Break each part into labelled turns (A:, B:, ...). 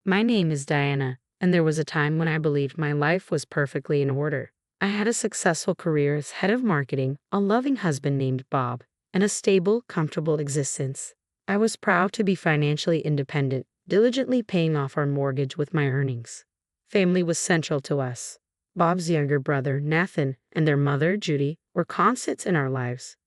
A: My name is Diana, and there was a time when I believed my life was perfectly in order. I had a successful career as head of marketing, a loving husband named Bob, and a stable, comfortable existence. I was proud to be financially independent, diligently paying off our mortgage with my earnings. Family was central to us. Bob's younger brother, Nathan, and their mother, Judy, were constants in our lives.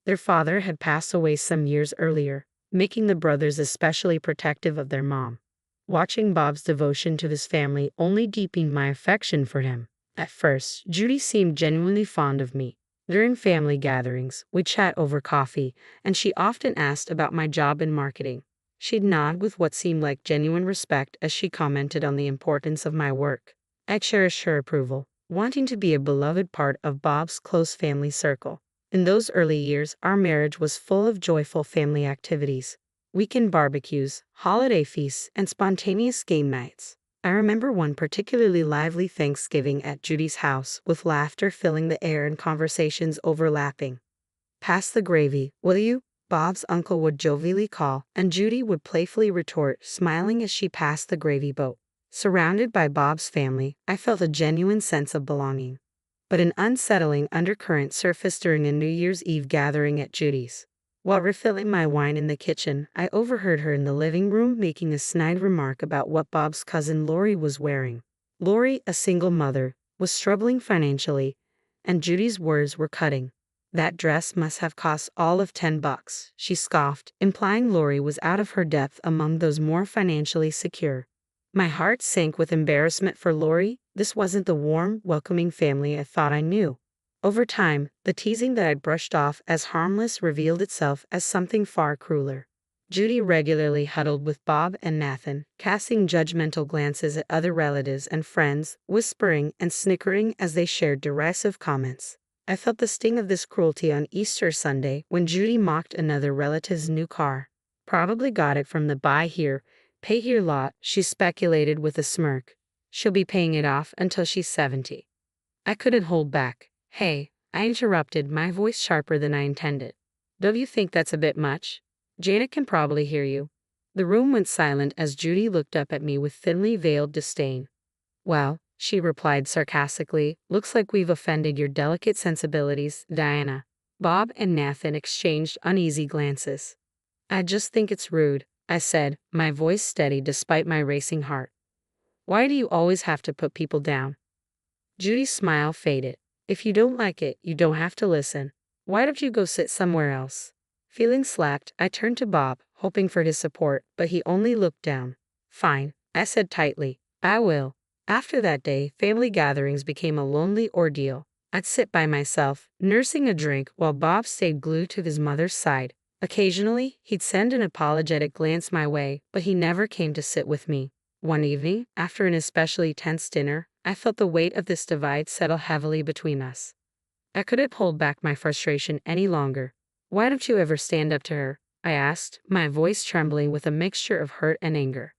A: Their father had passed away some years earlier, making the brothers especially protective of their mom. Watching Bob's devotion to his family only deepened my affection for him. At first, Judy seemed genuinely fond of me. During family gatherings, we'd chat over coffee, and she often asked about my job in marketing. She'd nod with what seemed like genuine respect as she commented on the importance of my work. I cherished her approval, wanting to be a beloved part of Bob's close family circle. In those early years, our marriage was full of joyful family activities. Weekend barbecues, holiday feasts, and spontaneous game nights. I remember one particularly lively Thanksgiving at Judy's house, with laughter filling the air and conversations overlapping. "Pass the gravy, will you?" Bob's uncle would jovially call, and Judy would playfully retort, smiling as she passed the gravy boat. Surrounded by Bob's family, I felt a genuine sense of belonging. But an unsettling undercurrent surfaced during a New Year's Eve gathering at Judy's. While refilling my wine in the kitchen, I overheard her in the living room making a snide remark about what Bob's cousin Lori was wearing. Lori, a single mother, was struggling financially, and Judy's words were cutting. "That dress must have cost all of $10, she scoffed, implying Lori was out of her depth among those more financially secure. My heart sank with embarrassment for Lori. This wasn't the warm, welcoming family I thought I knew. Over time, the teasing that I'd brushed off as harmless revealed itself as something far crueler. Judy regularly huddled with Bob and Nathan, casting judgmental glances at other relatives and friends, whispering and snickering as they shared derisive comments. I felt the sting of this cruelty on Easter Sunday when Judy mocked another relative's new car. "Probably got it from the buy here, pay here lot," she speculated with a smirk. "She'll be paying it off until she's 70. I couldn't hold back. "Hey," I interrupted, my voice sharper than I intended. "Don't you think that's a bit much? Janet can probably hear you." The room went silent as Judy looked up at me with thinly veiled disdain. "Well," she replied sarcastically, "looks like we've offended your delicate sensibilities, Diana." Bob and Nathan exchanged uneasy glances. "I just think it's rude," I said, my voice steady despite my racing heart. "Why do you always have to put people down?" Judy's smile faded. "If you don't like it, you don't have to listen. Why don't you go sit somewhere else?" Feeling slapped, I turned to Bob, hoping for his support, but he only looked down. "Fine," I said tightly. "I will." After that day, family gatherings became a lonely ordeal. I'd sit by myself, nursing a drink, while Bob stayed glued to his mother's side. Occasionally, he'd send an apologetic glance my way, but he never came to sit with me. One evening, after an especially tense dinner, I felt the weight of this divide settle heavily between us. I couldn't hold back my frustration any longer. "Why don't you ever stand up to her?" I asked, my voice trembling with a mixture of hurt and anger.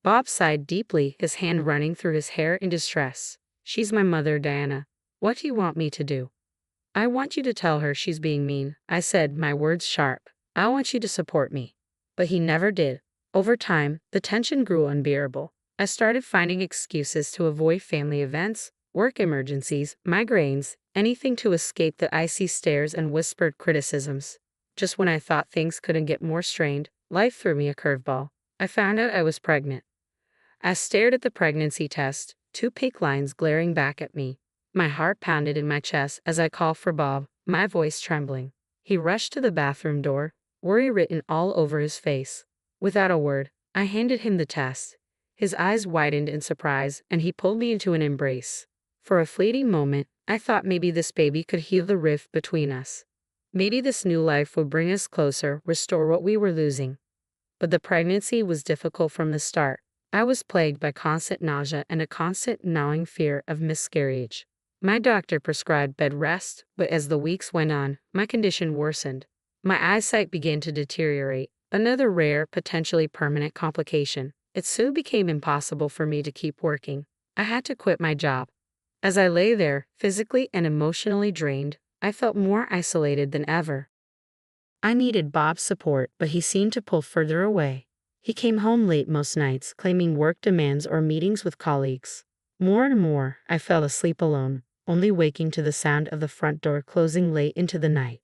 A: Bob sighed deeply, his hand running through his hair in distress. "She's my mother, Diana. What do you want me to do?" "I want you to tell her she's being mean," I said, my words sharp. "I want you to support me." But he never did. Over time, the tension grew unbearable. I started finding excuses to avoid family events, work emergencies, migraines, anything to escape the icy stares and whispered criticisms. Just when I thought things couldn't get more strained, life threw me a curveball. I found out I was pregnant. I stared at the pregnancy test, 2 pink lines glaring back at me. My heart pounded in my chest as I called for Bob, my voice trembling. He rushed to the bathroom door, worry written all over his face. Without a word, I handed him the test. His eyes widened in surprise, and he pulled me into an embrace. For a fleeting moment, I thought maybe this baby could heal the rift between us. Maybe this new life would bring us closer, restore what we were losing. But the pregnancy was difficult from the start. I was plagued by constant nausea and a constant gnawing fear of miscarriage. My doctor prescribed bed rest, but as the weeks went on, my condition worsened. My eyesight began to deteriorate, another rare, potentially permanent complication. It soon became impossible for me to keep working. I had to quit my job. As I lay there, physically and emotionally drained, I felt more isolated than ever. I needed Bob's support, but he seemed to pull further away. He came home late most nights, claiming work demands or meetings with colleagues. More and more, I fell asleep alone, only waking to the sound of the front door closing late into the night.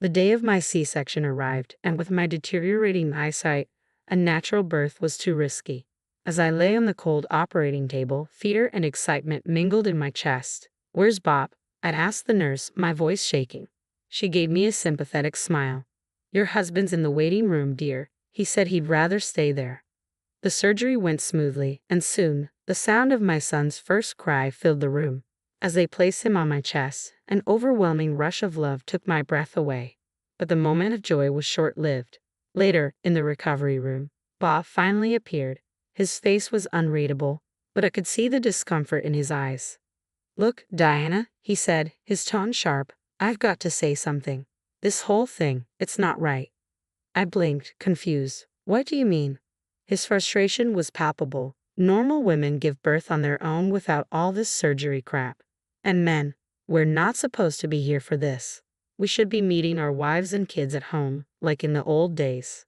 A: The day of my C-section arrived, and with my deteriorating eyesight, a natural birth was too risky. As I lay on the cold operating table, fear and excitement mingled in my chest. "Where's Bob?" I'd asked the nurse, my voice shaking. She gave me a sympathetic smile. "Your husband's in the waiting room, dear. He said he'd rather stay there." The surgery went smoothly, and soon, the sound of my son's first cry filled the room. As they placed him on my chest, an overwhelming rush of love took my breath away. But the moment of joy was short-lived. Later, in the recovery room, Bob finally appeared. His face was unreadable, but I could see the discomfort in his eyes. "Look, Diana," he said, his tone sharp, "I've got to say something. This whole thing, it's not right." I blinked, confused. "What do you mean?" His frustration was palpable. Normal women give birth on their own without all this surgery crap. And men, we're not supposed to be here for this. We should be meeting our wives and kids at home, like in the old days.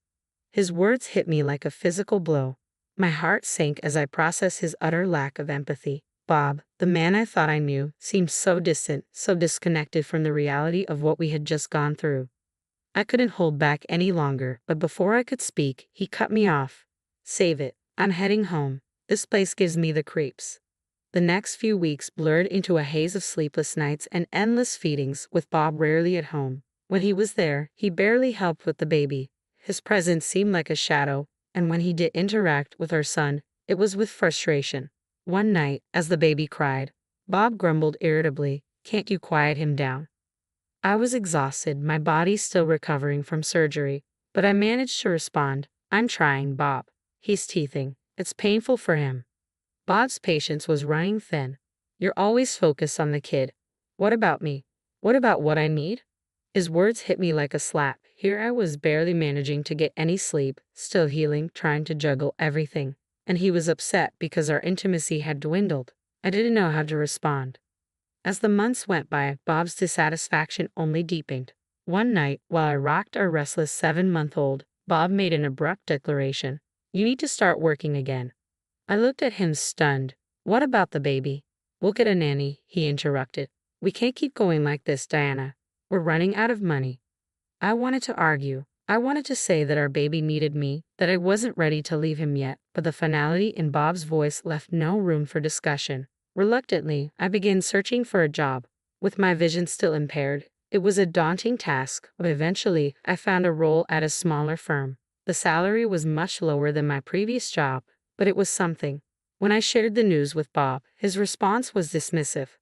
A: His words hit me like a physical blow. My heart sank as I processed his utter lack of empathy. Bob, the man I thought I knew, seemed so distant, so disconnected from the reality of what we had just gone through. I couldn't hold back any longer, but before I could speak, he cut me off. "Save it. I'm heading home. This place gives me the creeps." The next few weeks blurred into a haze of sleepless nights and endless feedings, with Bob rarely at home. When he was there, he barely helped with the baby. His presence seemed like a shadow, and when he did interact with our son, it was with frustration. One night, as the baby cried, Bob grumbled irritably, "Can't you quiet him down?" I was exhausted, my body still recovering from surgery, but I managed to respond, "I'm trying, Bob. He's teething. It's painful for him." Bob's patience was running thin. "You're always focused on the kid. What about me? What about what I need?" His words hit me like a slap. Here I was barely managing to get any sleep, still healing, trying to juggle everything. And he was upset because our intimacy had dwindled. I didn't know how to respond. As the months went by, Bob's dissatisfaction only deepened. One night, while I rocked our restless 7-month-old, Bob made an abrupt declaration. "You need to start working again." I looked at him stunned. "What about the baby?" "We'll get a nanny," he interrupted. "We can't keep going like this, Diana. We're running out of money." I wanted to argue. I wanted to say that our baby needed me, that I wasn't ready to leave him yet, but the finality in Bob's voice left no room for discussion. Reluctantly, I began searching for a job. With my vision still impaired, it was a daunting task, but eventually I found a role at a smaller firm. The salary was much lower than my previous job, but it was something. When I shared the news with Bob, his response was dismissive.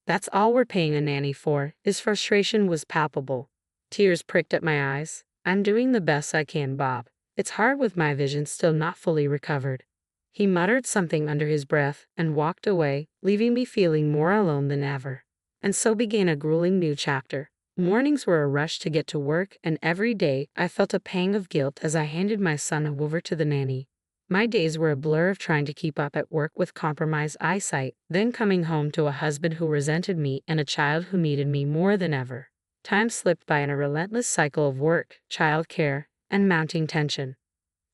A: "That's all we're paying a nanny for." His frustration was palpable. Tears pricked at my eyes. "I'm doing the best I can, Bob. It's hard with my vision still not fully recovered." He muttered something under his breath and walked away, leaving me feeling more alone than ever. And so began a grueling new chapter. Mornings were a rush to get to work, and every day I felt a pang of guilt as I handed my son over to the nanny. My days were a blur of trying to keep up at work with compromised eyesight, then coming home to a husband who resented me and a child who needed me more than ever. Time slipped by in a relentless cycle of work, childcare, and mounting tension.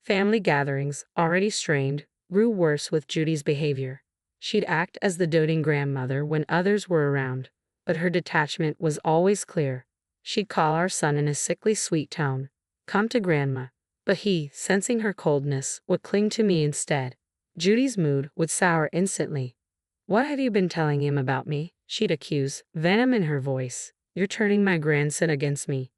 A: Family gatherings, already strained, grew worse with Judy's behavior. She'd act as the doting grandmother when others were around, but her detachment was always clear. She'd call our son in a sickly sweet tone, "Come to Grandma." But he, sensing her coldness, would cling to me instead. Judy's mood would sour instantly. "What have you been telling him about me?" she'd accuse, venom in her voice. "You're turning my grandson against me."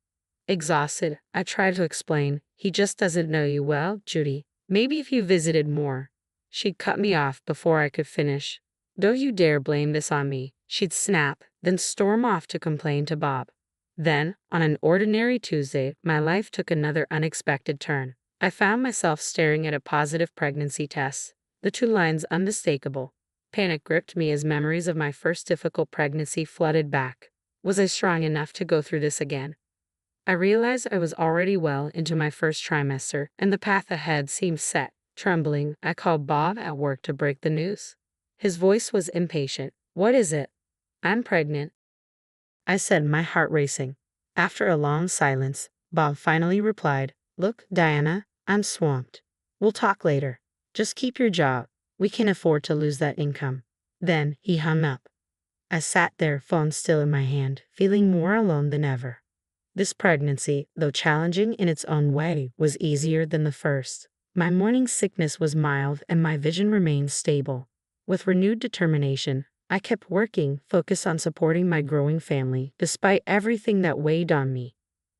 A: Exhausted, I tried to explain. "He just doesn't know you well, Judy. Maybe if you visited more." She'd cut me off before I could finish. "Don't you dare blame this on me," she'd snap, then storm off to complain to Bob. Then, on an ordinary Tuesday, my life took another unexpected turn. I found myself staring at a positive pregnancy test, the 2 lines unmistakable. Panic gripped me as memories of my first difficult pregnancy flooded back. Was I strong enough to go through this again? I realized I was already well into my first trimester, and the path ahead seemed set. Trembling, I called Bob at work to break the news. His voice was impatient. "What is it?" "I'm pregnant," I said, my heart racing. After a long silence, Bob finally replied, "Look, Diana, I'm swamped. We'll talk later. Just keep your job. We can't afford to lose that income." Then he hung up. I sat there, phone still in my hand, feeling more alone than ever. This pregnancy, though challenging in its own way, was easier than the first. My morning sickness was mild and my vision remained stable. With renewed determination, I kept working, focused on supporting my growing family, despite everything that weighed on me.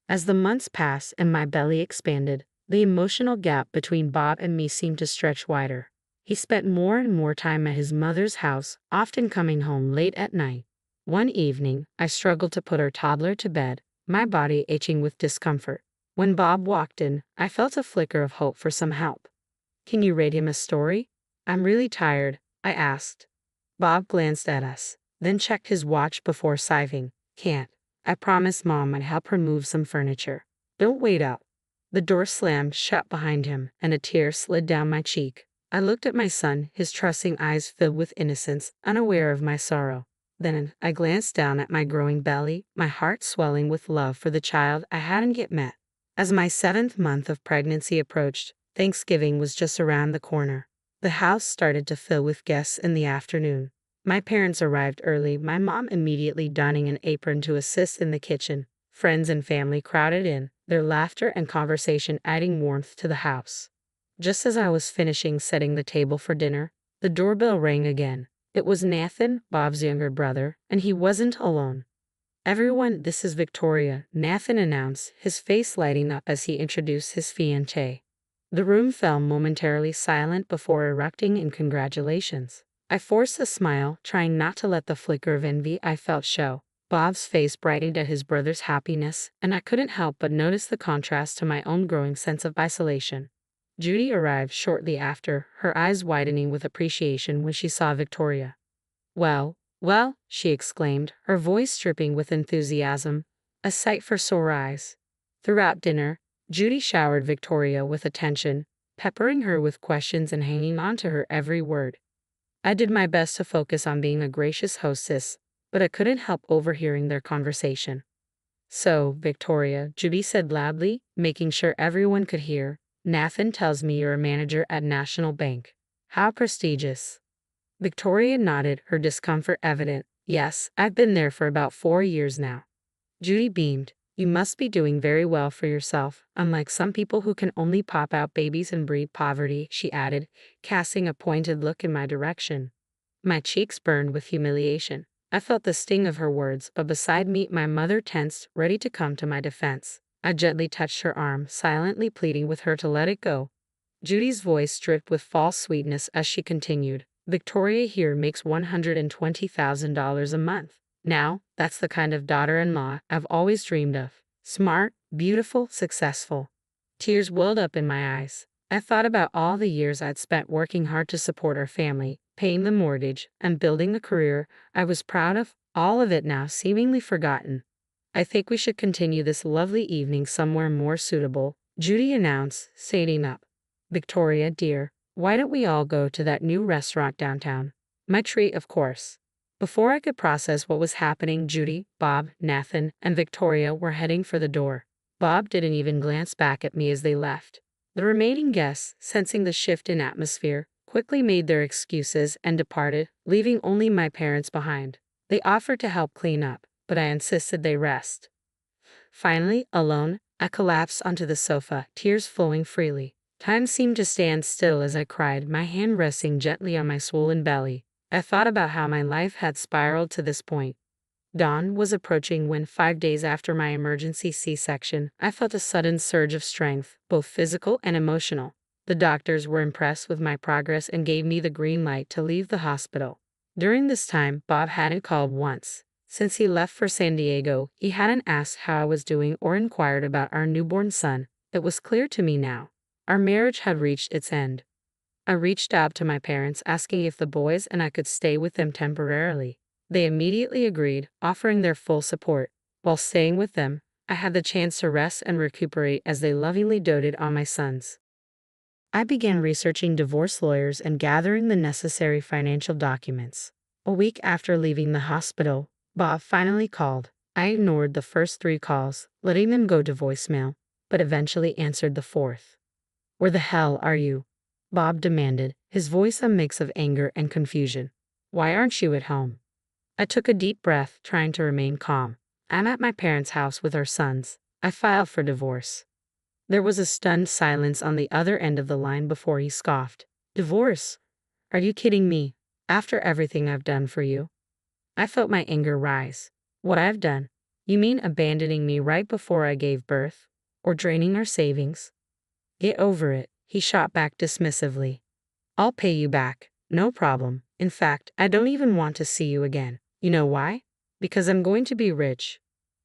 A: As the months passed and my belly expanded, the emotional gap between Bob and me seemed to stretch wider. He spent more and more time at his mother's house, often coming home late at night. One evening, I struggled to put our toddler to bed, my body aching with discomfort. When Bob walked in, I felt a flicker of hope for some help. "Can you read him a story?" "I'm really tired," I asked. Bob glanced at us, then checked his watch before sighing. "Can't. I promised Mom I'd help her move some furniture." "Don't wait up." The door slammed shut behind him, and a tear slid down my cheek. I looked at my son, his trusting eyes filled with innocence, unaware of my sorrow. Then I glanced down at my growing belly, my heart swelling with love for the child I hadn't yet met. As my 7th month of pregnancy approached, Thanksgiving was just around the corner. The house started to fill with guests in the afternoon. My parents arrived early, my mom immediately donning an apron to assist in the kitchen. Friends and family crowded in, their laughter and conversation adding warmth to the house. Just as I was finishing setting the table for dinner, the doorbell rang again. It was Nathan, Bob's younger brother, and he wasn't alone. "Everyone, this is Victoria," Nathan announced, his face lighting up as he introduced his fiancée. The room fell momentarily silent before erupting in congratulations. I forced a smile, trying not to let the flicker of envy I felt show. Bob's face brightened at his brother's happiness, and I couldn't help but notice the contrast to my own growing sense of isolation. Judy arrived shortly after, her eyes widening with appreciation when she saw Victoria. "Well, well," she exclaimed, her voice dripping with enthusiasm, "a sight for sore eyes." Throughout dinner, Judy showered Victoria with attention, peppering her with questions and hanging on to her every word. I did my best to focus on being a gracious hostess, but I couldn't help overhearing their conversation. "So, Victoria," Judy said loudly, making sure everyone could hear, "Nathan tells me you're a manager at National Bank. How prestigious." Victoria nodded, her discomfort evident. "Yes, I've been there for about 4 years now." Judy beamed. "You must be doing very well for yourself, unlike some people who can only pop out babies and breed poverty," she added, casting a pointed look in my direction. My cheeks burned with humiliation. I felt the sting of her words, but beside me my mother tensed, ready to come to my defense. I gently touched her arm, silently pleading with her to let it go. Judy's voice dripped with false sweetness as she continued, "Victoria here makes $120,000 a month. Now, that's the kind of daughter-in-law I've always dreamed of. Smart, beautiful, successful." Tears welled up in my eyes. I thought about all the years I'd spent working hard to support our family, paying the mortgage, and building the career I was proud of, all of it now seemingly forgotten. "I think we should continue this lovely evening somewhere more suitable," Judy announced, standing up. "Victoria, dear, why don't we all go to that new restaurant downtown? My treat, of course." Before I could process what was happening, Judy, Bob, Nathan, and Victoria were heading for the door. Bob didn't even glance back at me as they left. The remaining guests, sensing the shift in atmosphere, quickly made their excuses and departed, leaving only my parents behind. They offered to help clean up, but I insisted they rest. Finally, alone, I collapsed onto the sofa, tears flowing freely. Time seemed to stand still as I cried, my hand resting gently on my swollen belly. I thought about how my life had spiraled to this point. Dawn was approaching when, 5 days after my emergency C-section, I felt a sudden surge of strength, both physical and emotional. The doctors were impressed with my progress and gave me the green light to leave the hospital. During this time, Bob hadn't called once. Since he left for San Diego, he hadn't asked how I was doing or inquired about our newborn son. It was clear to me now. Our marriage had reached its end. I reached out to my parents, asking if the boys and I could stay with them temporarily. They immediately agreed, offering their full support. While staying with them, I had the chance to rest and recuperate as they lovingly doted on my sons. I began researching divorce lawyers and gathering the necessary financial documents. A week after leaving the hospital, Bob finally called. I ignored the first 3 calls, letting them go to voicemail, but eventually answered the 4th. Where the hell are you? Bob demanded, his voice a mix of anger and confusion. Why aren't you at home? I took a deep breath, trying to remain calm. I'm at my parents' house with our sons. I filed for divorce. There was a stunned silence on the other end of the line before he scoffed. Divorce? Are you kidding me? After everything I've done for you? I felt my anger rise. What I've done? You mean abandoning me right before I gave birth? Or draining our savings? Get over it, he shot back dismissively. I'll pay you back. No problem. In fact, I don't even want to see you again. You know why? Because I'm going to be rich.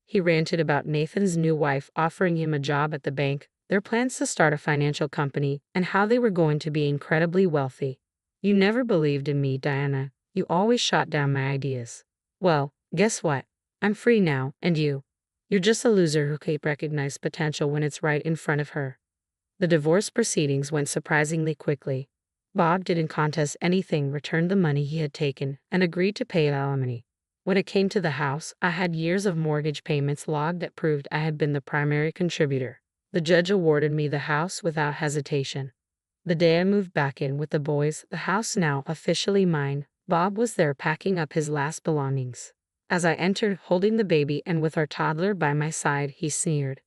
A: He ranted about Nathan's new wife offering him a job at the bank, their plans to start a financial company, and how they were going to be incredibly wealthy. You never believed in me, Diana. You always shot down my ideas. Well, guess what? I'm free now, and you? You're just a loser who can't recognize potential when it's right in front of her. The divorce proceedings went surprisingly quickly. Bob didn't contest anything, returned the money he had taken, and agreed to pay alimony. When it came to the house, I had years of mortgage payments logged that proved I had been the primary contributor. The judge awarded me the house without hesitation. The day I moved back in with the boys, the house now officially mine, Bob was there packing up his last belongings. As I entered, holding the baby and with our toddler by my side, he sneered.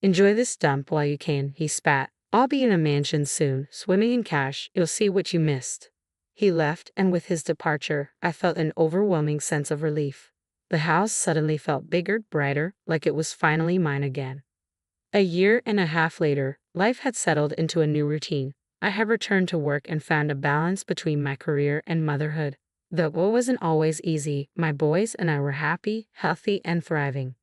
A: Enjoy this dump while you can, he spat. I'll be in a mansion soon, swimming in cash. You'll see what you missed. He left, and with his departure, I felt an overwhelming sense of relief. The house suddenly felt bigger, brighter, like it was finally mine again. A year and a half later, life had settled into a new routine. I had returned to work and found a balance between my career and motherhood. Though it wasn't always easy, my boys and I were happy, healthy, and thriving.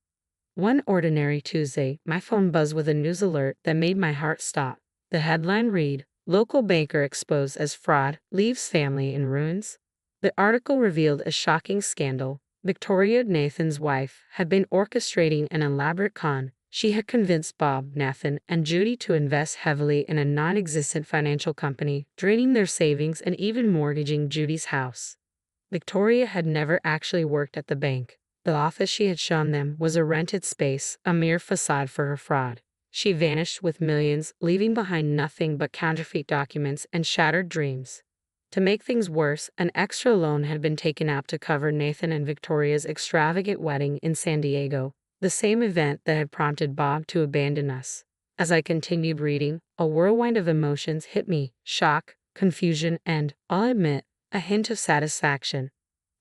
A: One ordinary Tuesday, my phone buzzed with a news alert that made my heart stop. The headline read, "Local banker exposed as fraud, leaves family in ruins." The article revealed a shocking scandal. Victoria, Nathan's wife, had been orchestrating an elaborate con. She had convinced Bob, Nathan, and Judy to invest heavily in a non-existent financial company, draining their savings and even mortgaging Judy's house. Victoria had never actually worked at the bank. The office she had shown them was a rented space, a mere facade for her fraud. She vanished with millions, leaving behind nothing but counterfeit documents and shattered dreams. To make things worse, an extra loan had been taken out to cover Nathan and Victoria's extravagant wedding in San Diego, the same event that had prompted Bob to abandon us. As I continued reading, a whirlwind of emotions hit me: shock, confusion, and, I'll admit, a hint of satisfaction.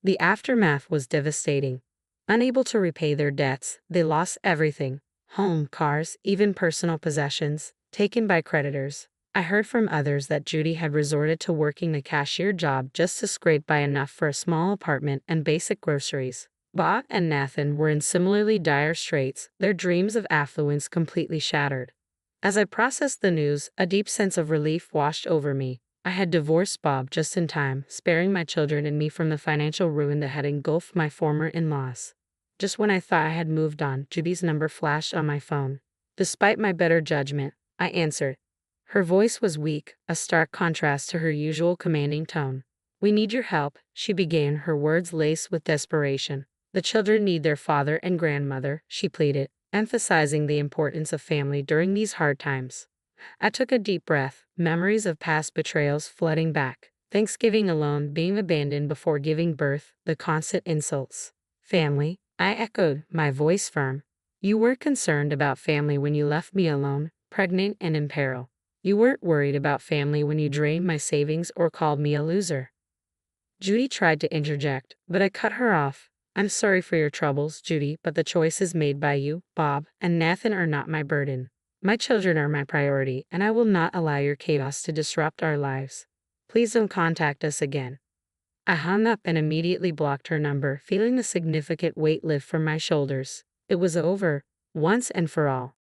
A: The aftermath was devastating. Unable to repay their debts, they lost everything: home, cars, even personal possessions, taken by creditors. I heard from others that Judy had resorted to working a cashier job just to scrape by enough for a small apartment and basic groceries. Bob and Nathan were in similarly dire straits, their dreams of affluence completely shattered. As I processed the news, a deep sense of relief washed over me. I had divorced Bob just in time, sparing my children and me from the financial ruin that had engulfed my former in-laws. Just when I thought I had moved on, Judy's number flashed on my phone. Despite my better judgment, I answered. Her voice was weak, a stark contrast to her usual commanding tone. "We need your help," she began, her words laced with desperation. "The children need their father and grandmother," she pleaded, emphasizing the importance of family during these hard times. I took a deep breath, memories of past betrayals flooding back. Thanksgiving alone, being abandoned before giving birth, the constant insults. "Family?" I echoed, my voice firm. "You were concerned about family when you left me alone, pregnant and in peril. You weren't worried about family when you drained my savings or called me a loser." Judy tried to interject, but I cut her off. "I'm sorry for your troubles, Judy, but the choices made by you, Bob, and Nathan are not my burden. My children are my priority, and I will not allow your chaos to disrupt our lives. Please don't contact us again." I hung up and immediately blocked her number, feeling a significant weight lift from my shoulders. It was over, once and for all.